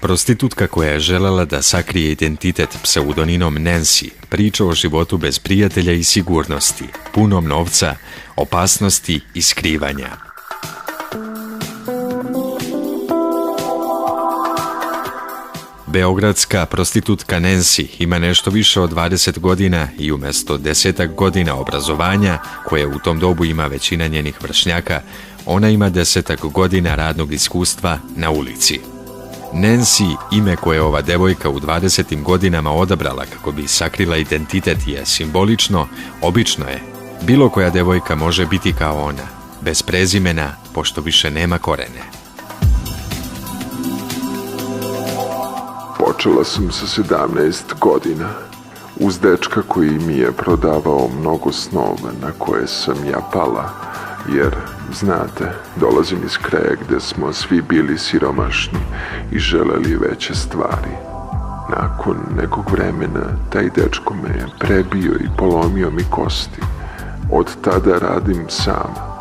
Prostitutka koja je želela da sakrije identitet pseudonimom Nancy priča o životu bez prijatelja i sigurnosti, punom novca, opasnosti i skrivanja. Beogradska prostitutka Nancy ima nešto više od 20 godina i umjesto 10 godina obrazovanja, koje u tom dobu ima većina njenih vršnjaka, ona ima 10 godina radnog iskustva na ulici. Nancy, ime koje ova devojka u 20. godinama odabrala kako bi sakrila identitet, je simbolično, obično je. Bilo koja devojka može biti kao ona, bez prezimena, pošto više nema korene. Počela sam sa 17 godina, uz dečka koji mi je prodavao mnogo snova na koje sam ja pala, jer, znate, dolazim iz kraja gde smo svi bili siromašni i želeli veće stvari. Nakon nekog vremena taj dečko me je prebio i polomio mi kosti. Od tada radim sama.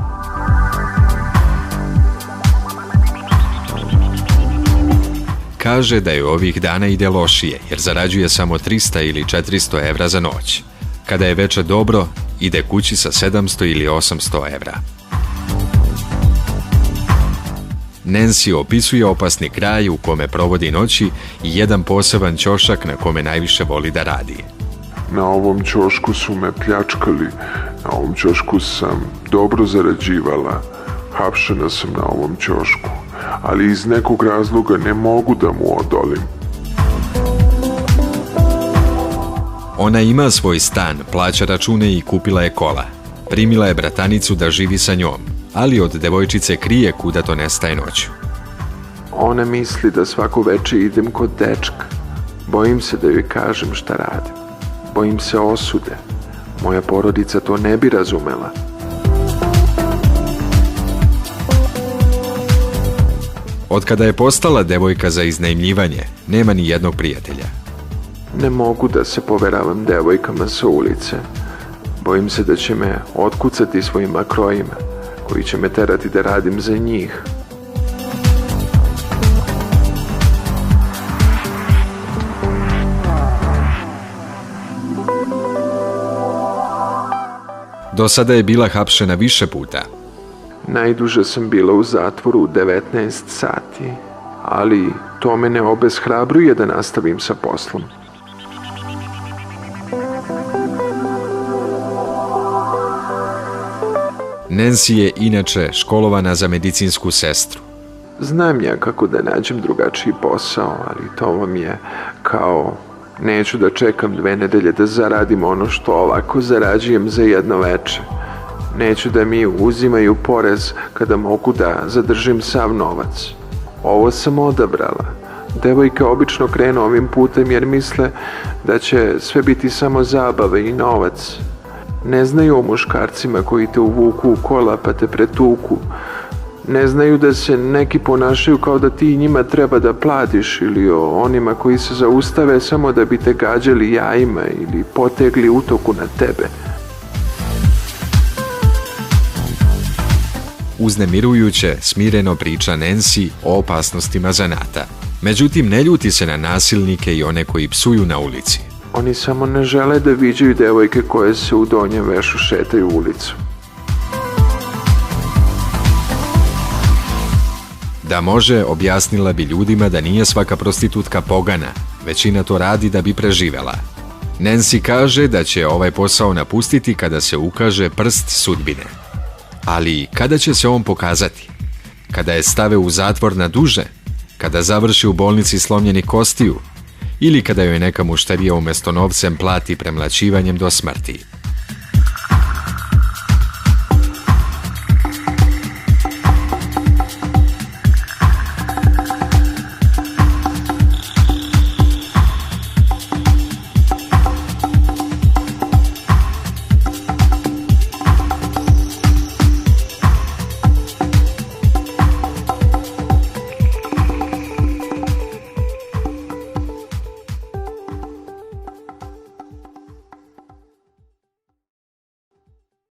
Kaže da je ovih dana ide lošije, jer zarađuje samo 300 ili 400 evra za noć. Kada je veče dobro, ide kući sa 700 ili 800 evra. Nancy opisuje opasni kraj u kome provodi noći i jedan poseban ćošak na kome najviše voli da radi. Na ovom ćošku su me pljačkali, na ovom ćošku sam dobro zarađivala, hapšena sam na ovom ćošku, ali iz nekog razloga ne mogu da mu odolim. Ona ima svoj stan, plaća račune i kupila je kola. Primila je bratanicu da živi sa njom, ali od devojčice krije kuda to nestaje noću. Ona misli da svako veče idem kod dečka. Bojim se da joj kažem šta radim. Bojim se osude. Moja porodica to ne bi razumela. Od kada je postala devojka za iznajmljivanje, nema ni jednog prijatelja. Ne mogu da se poveravam devojkama sa ulice. Bojim se da će me otkucati svojim makrojima, koji će me terati da radim za njih. Do sada je bila hapšena više puta. Najduže sam bila u zatvoru 19 sati, ali to me ne obeshrabruje da nastavim sa poslom. Nancy je inače školovana za medicinsku sestru. Znam ja kako da nađem drugačiji posao, ali to vam je kao neću da čekam 2 nedelje da zaradim ono što ovako zarađujem za jedno veče. Neću da mi uzimaju porez kada mogu da zadržim sav novac. Ovo sam odabrala. Devojke obično krenu ovim putem jer misle da će sve biti samo zabave i novac. Ne znaju o muškarcima koji te uvuku u kola pa te pretuku. Ne znaju da se neki ponašaju kao da ti njima treba da platiš, ili o onima koji se zaustave samo da bi te gađali jajima ili potegli utoku na tebe. Uznemirujuće, smireno priča Nancy o opasnostima zanata. Međutim, ne ljuti se na nasilnike i one koji psuju na ulici. Oni samo ne žele da viđaju devojke koje se u donjem vešu šetaju ulicu. Da može, objasnila bi ljudima da nije svaka prostitutka pogana, većina to radi da bi preživela. Nancy kaže da će ovaj posao napustiti kada se ukaže prst sudbine. Ali kada će se on pokazati? Kada je stave u zatvor na duže? Kada završi u bolnici slomljenih kostiju? Ili kada joj neka mušterija umjesto novcem plati premlaćivanjem do smrti?